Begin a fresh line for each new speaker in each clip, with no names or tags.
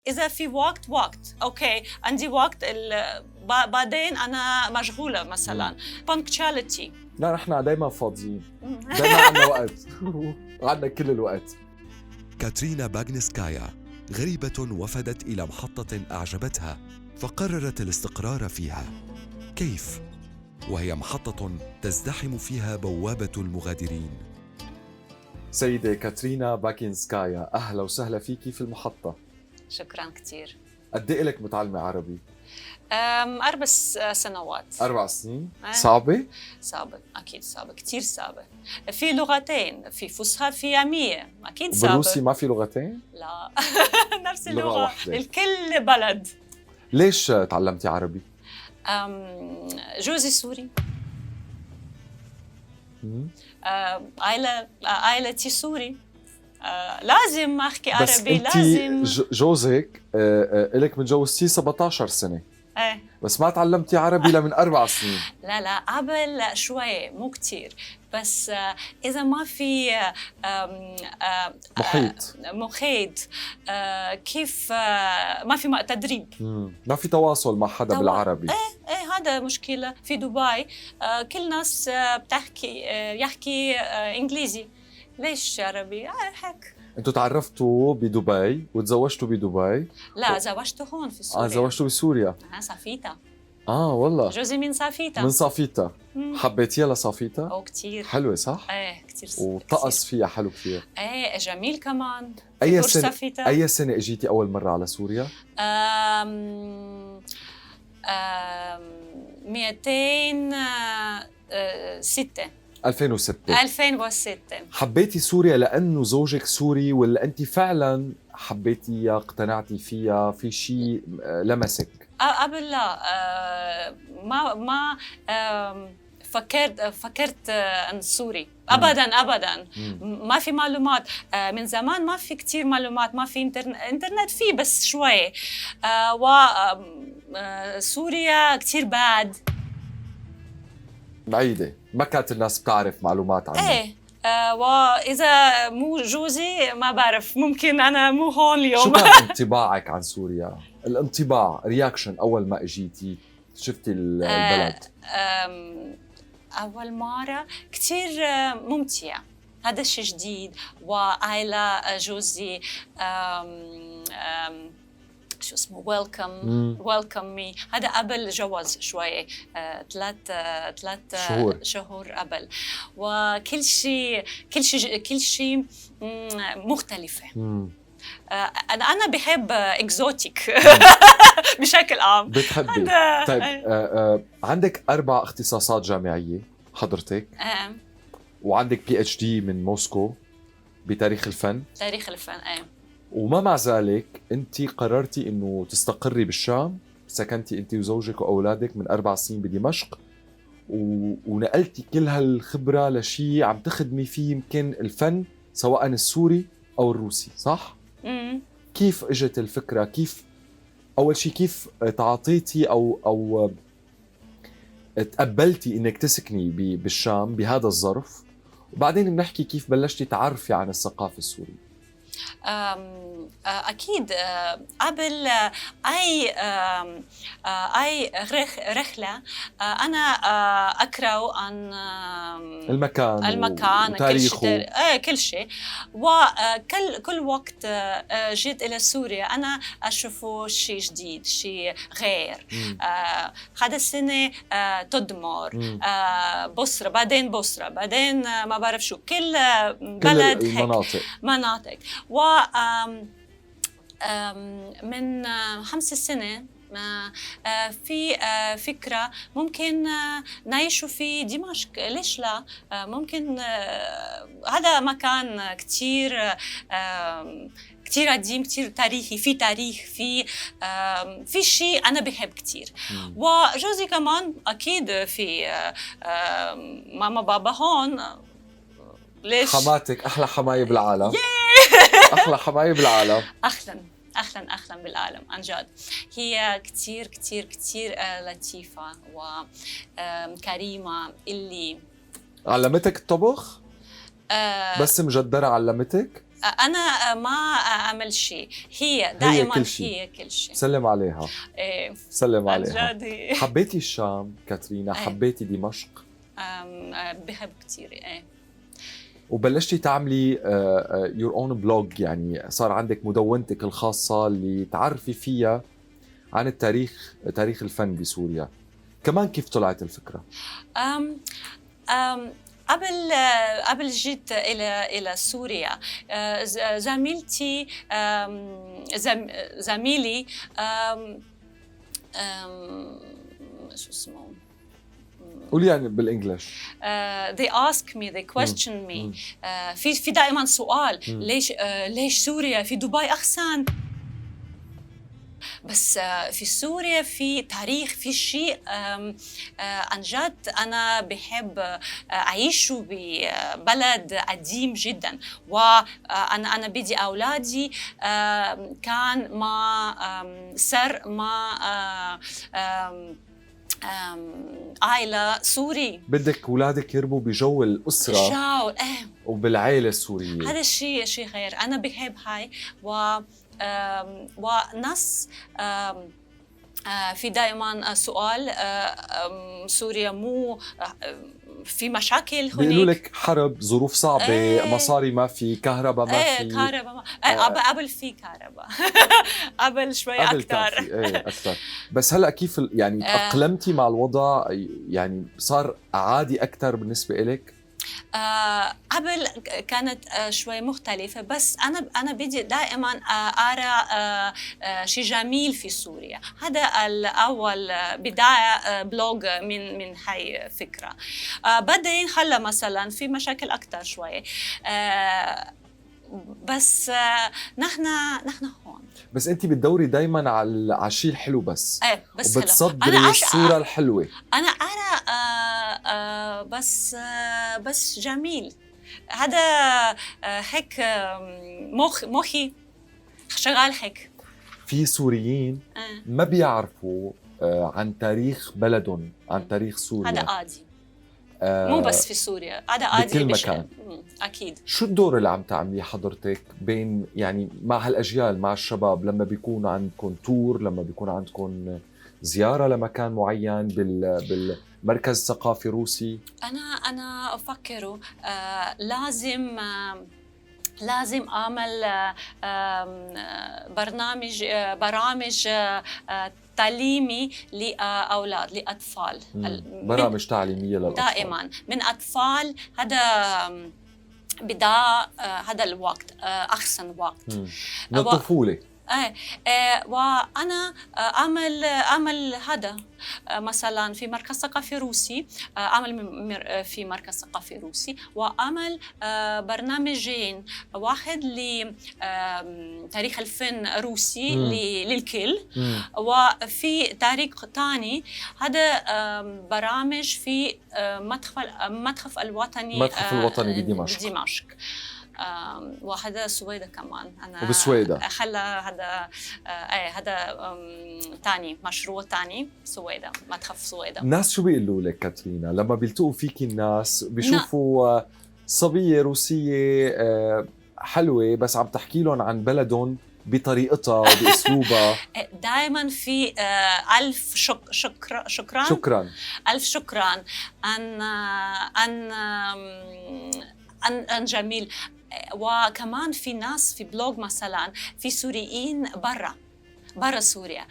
إذا في وقت أوكي عندي وقت بعدين أنا مشغولة مثلاً punctuality.
لا نحن دايما فاضيين، دايما عندنا وقت وعندنا كل الوقت.
كاترينا باغنسكايا غريبة وفدت إلى محطة أعجبتها فقررت الاستقرار فيها. كيف؟ وهي محطة تزدحم فيها بوابة المغادرين.
سيدة كاترينا باغنسكايا، أهلا وسهلا فيكي في المحطة.
شكراً كتير.
قد إيه لك متعلمة عربي؟
4 سنوات.
4 سنين؟ صعبة؟
صعبة، أكيد صعبة، كتير صعبة. في لغتين، في فصحى في عامية، أكيد صعبة.
بالروسي ما في لغتين؟
لا نفس
لغة
اللغة
واحدة.
الكل بلد.
ليش تعلمتي عربي؟
جوزي سوري. عائلتي سوري. لازم أحكي عربي.
بس
لازم.
جوزك إلك متجوزتيه 17 سنة. بس ما تعلمتي عربي لمن 4 سنين.
لا قبل شوي مو كتير، بس إذا ما في محيط كيف ما في تدريب،
ما في تواصل مع حدا بالعربي.
ايه هذا مشكلة. في دبي كل ناس يحكي إنجليزي، ليش عربي؟ هيك.
انتوا تعرفتوا بدبي وتزوجتوا بدبي؟
لا زوجته هون في سوريا.
زوجتوا بسوريا.
صافيتا.
والله
جوزي من صافيتا.
من صافيتا. حبيتيها لصافيتا؟
كتير
حلوة صح؟
كتير.
وطقس فيها حلو كثير.
جميل كمان.
أي سنة اجيتي أول مرة على سوريا؟
206. 2006.
حبيتي سوريا لأنه زوجك سوري ولا أنت فعلا حبيتيها اقتنعتي فيها في شيء لمسك؟
قبل لا ما فكرت عن سوري أبداً. ما في معلومات من زمان، ما في كتير معلومات، ما في إنترنت فيه بس شوي. سوريا كتير بعيدة،
ما كانت الناس بتعرف معلومات عنها.
وإذا مو جوزي ما بعرف، ممكن أنا مو هون اليوم.
شو كان انطباعك عن سوريا؟ الانطباع، رياكشن أول ما اجيتي شفتي البلد؟
أول مرة كتير ممتع، هذا الشيء جديد. وعائلة جوزي شو اسمه ويلكم مي. هذا قبل جواز شوي، 3 شهور قبل. وكل شيء مختلفة. أنا بحب إكزوتيك بشكل عام.
بتحبي؟ طيب عندك 4 اختصاصات جامعية حضرتك، وعندك PhD من موسكو بتاريخ الفن. وما مع ذلك أنت قررتي إنه تستقري بالشام، سكنتي أنت وزوجك وأولادك من 4 سنين بدمشق، ونقلتي كل هالخبرة لشيء عم تخدمي فيه يمكن الفن سواء السوري أو الروسي، صح؟ كيف اجت الفكرة؟ كيف أول شيء كيف تعاطيتي أو تقبلتي إنك تسكني بالشام بهذا الظرف؟ وبعدين بنحكي كيف بلشتي تعرفي عن الثقافة السورية.
أكيد قبل أي رحلة أنا أقرأ عن المكان
وتاريخه
كل شيء. وكل وقت جيت إلى سوريا أنا أشوف شيء جديد، شيء غير. هذا السنة تدمر، بصرة بعدين ما بعرف شو، كل بلد مناطق. من 5 سنين في فكرة ممكن نعيش في دمشق، ليش لا؟ ممكن هذا مكان كتير قديم، كتير تاريخي، في تاريخ، في شيء أنا بحب كتير. وجوزي كمان أكيد في ماما بابا هون. ليش؟
حماتك أحلى حماية بالعالم. أحلى حماية بالعالم.
أحلى بالعالم عن جد. هي كتير لطيفة وكريمة. اللي
علمتك الطبخ؟ بس مجدرة علمتك؟
انا ما اعمل شيء، هي دائما هي كل شيء.
سلم عليها.
ايه
سلم عليها.
جدي.
حبيتي الشام كاترينا؟ حبيتي دمشق؟
بحب كثير. ايه.
وبلشتي تعملي يور اون بلوج، يعني صار عندك مدونتك الخاصة اللي تعرفي فيها عن تاريخ الفن بسوريا. كمان كيف طلعت الفكرة؟
قبل جيت إلى سوريا، زميلتي زميلي شو اسمه؟
قولي يعني بالانجلش.
they ask me, they question me. في دائما سؤال، ليش سوريا؟ في دبي أحسن. بس في سوريا في تاريخ، في شيء عن جد أنا بحب أعيش ببلد قديم جدا. وأنا بدي أولادي كان مع سر مع عائلة سوري.
بدك أولادك يربوا بجو الأسرة وبالعائلة السورية.
هذا الشيء خير، أنا بحب هاي. وناس في دائما سؤال، سوريا مو في مشاكل هناك؟
بيقولوا لك حرب، ظروف صعبة، مصاري ما في، كهرباء ما في.
كهرباء قبل في كهرباء قبل شوي أكثر.
أكثر. بس هلأ كيف يعني تأقلمتي مع الوضع؟ يعني صار عادي أكثر بالنسبة إلك؟
قبل كانت شوي مختلفة، بس أنا بدي دائما أرى شيء جميل في سوريا. هذا الأول بداية بلوج من هاي فكرة. بعدين هلا مثلا في مشاكل أكتر شوي، بس نحن هون.
بس انت بتدوري دايما على الشيء الحلو بس.
بس
وبتصدري الصورة الحلوة.
أنا أرى بس جميل. هذا هيك مخي شغال هيك.
في سوريين ما بيعرفوا عن تاريخ بلدهم، عن تاريخ سوريا.
هذا عادي، مو بس في سوريا، هذا عادي
بكل مكان.
أكيد.
شو الدور اللي عم تعمليه حضرتك بين يعني مع هالأجيال، مع الشباب، لما بيكون عندكم تور، لما بيكون عندكم زيارة لمكان معين بالمركز الثقافي الروسي؟
أنا أفكر لازم أعمل برامج تعليمي لأولاد، لأطفال.
برامج تعليمية للأطفال
دائما من أطفال. هذا الوقت أحسن وقت
من الطفولة.
وأنا أعمل هذا مثلا في مركز ثقافي روسي، أعمل في مركز ثقافي روسي، وأعمل برنامجين، واحد لتاريخ الفن الروسي للكل، وفي تاريخ ثاني هذا برامج في متحف الوطني بدمشق. وهذا سويدة كمان. أنا
وبسويدة
هذا تاني مشروع تاني، سويدة، متحف سويدة.
الناس شو بيقولوا لك كاترينا لما بيلتقوا فيكي؟ الناس بيشوفوا صبية روسية حلوة بس عم تحكي لهم عن بلدهم بطريقتها وبأسلوبها.
دائما في ألف شكرا ألف شكرا عن جميل. وكمان في ناس في بلوج مثلا، في سوريين برا سوريا،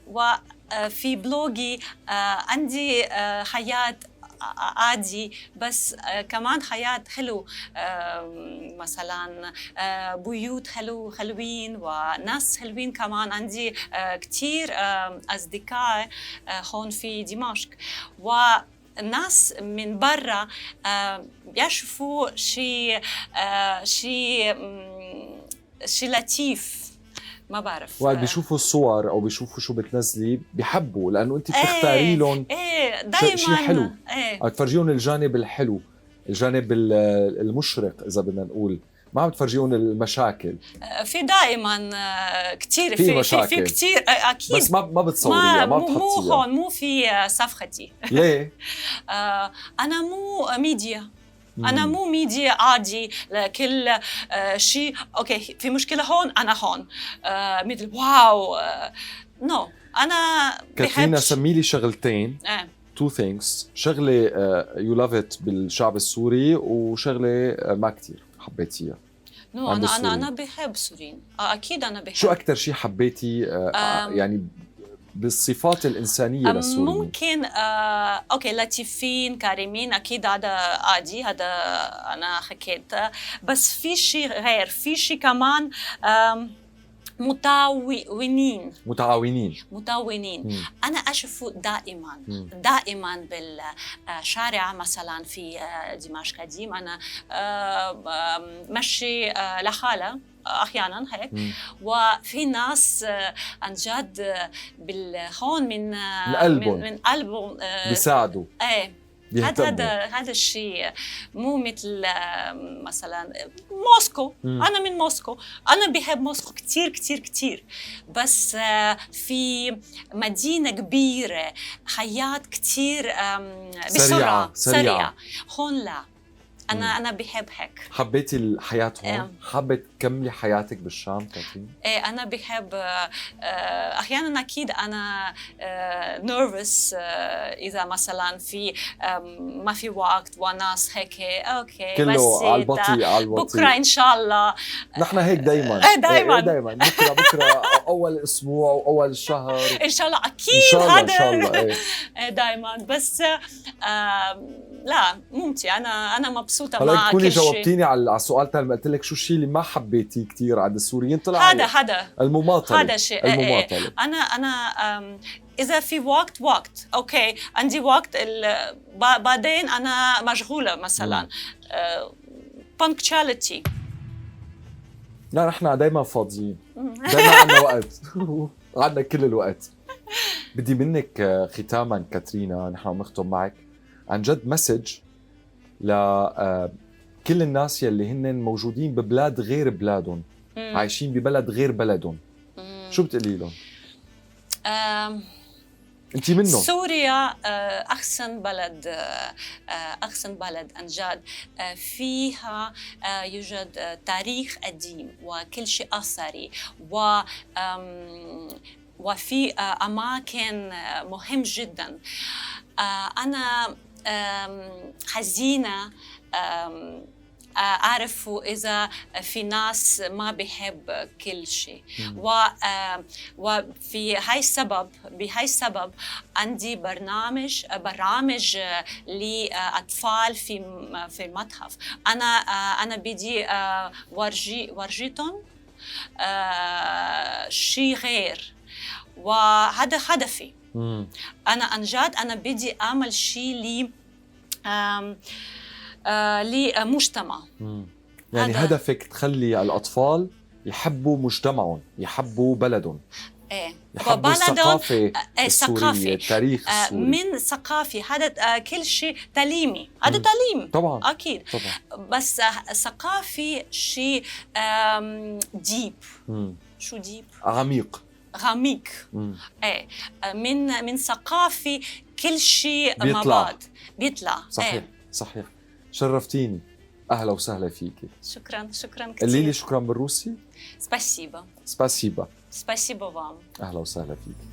وفي بلوجي عندي حياة عادي، بس كمان حياة حلو، مثلا بيوت حلوين وناس حلوين. كمان عندي كتير أصدقاء هون في دمشق، الناس من برا بيشوفوا شيء لطيف، ما بعرف.
وقت بيشوفوا الصور او بيشوفوا شو بتنزلي بيحبوا، لانه انت بتختاري لهم شيء حلو. تفرجيهم الجانب الحلو، الجانب المشرق اذا بدنا نقول، ما عم تفرجيهم المشاكل. في
دائما كثير
في مشاكل،
في كثير اكيد،
بس ما بتصوريها، ما بتحطيها.
مو هون، مو في صفحتي.
ليه؟
انا مو ميديا. أنا مو ميديا عادي لكل شيء. أوكي في مشكلة هون أنا هون مثل واو نو. أنا
كاترينا سمي لي شغلتين two things. شغلة you love it بالشعب السوري وشغلة ما كتير حبيتيها.
أنا بحب السوريين أكيد. أنا بحب.
شو أكتر شيء حبيتي يعني بالصفات الإنسانية للسوريين؟
ممكن أوكي لطيفين كريمين أكيد هذا عادي، هذا أنا حكيت. بس في شيء غير، في شيء كمان متعاونين. أنا أشوفه دائما بالشارع مثلا في دمشق قديم. أنا مشي لحالة أحيانا هيك وفي ناس عن جد هون من قلبهم
بيساعدوا.
هذا الشيء مو مثل مثلا موسكو. أنا من موسكو، أنا بحب موسكو كتير كتير كتير. بس في مدينة كبيرة حياة كتير بسرعة سريعة. هون لا. أنا بحب هيك.
حبيتي الحياة هون؟ حابة تكملي حياتك بالشام كاترين؟
إيه أنا بحب. أحياناً أكيد أنا نيرفس إذا مثلاً في ما في وقت وناس هيك أوكي
كله على البطيء
بكرة إن شاء الله.
نحن هيك دايماً. دايماً بكرة أول أسبوع وأول الشهر
إن شاء الله أكيد. هذا
إن شاء الله
دايماً. بس لا ممتع. أنا مبسوطة
مع
كل شيء.
تكوني جاوبتيني على السؤال تاع ما قلت لك شو الشيء اللي ما حبيتيه كثير عند السوريين؟ طلع
هذا
المماطلة.
هذا شيء المماطلة. أنا إذا في وقت أوكي عندي وقت بعدين أنا مشغولة مثلا punctuality.
لا نحن دايما فاضيين، دايما عندنا وقت عندنا كل الوقت. بدي منك ختاما كاترينا، نحن عم نختم معك عن جد مسج لكل الناس يلي هن موجودين ببلاد غير بلادهم، عايشين ببلد غير بلدهم. شو بتقولي لهم؟ انت منهم.
سوريا احسن بلد عن جد. فيها يوجد تاريخ قديم وكل شيء اثري وفي اماكن مهم جدا. انا حزينة أعرف إذا في ناس ما بيحب كل شيء وفي بهاي السبب عندي برامج لأطفال في المتحف. أنا بدي ورجيتهم شيء غير وهذا هدفي. أنا عن جد أنا بدي أعمل شيء لمجتمع.
يعني هدفك تخلي الأطفال يحبوا مجتمعهم، يحبوا بلدهم، يحبوا الثقافة السورية، التاريخ السوري.
من ثقافي هذا كل شيء تعليمي. هذا تعليم
طبعا
أكيد طبعا. بس ثقافي شيء ديب. شو ديب؟
عميق.
من ثقافي كل شيء مع بعض بيطلع.
صحيح صحيح. شرفتيني، أهلا وسهلا فيكي.
شكرا كثير.
قولي لي شكرا بالروسي.
спасибо.
спасибо.
спасибо вам.
أهلا وسهلا فيكي.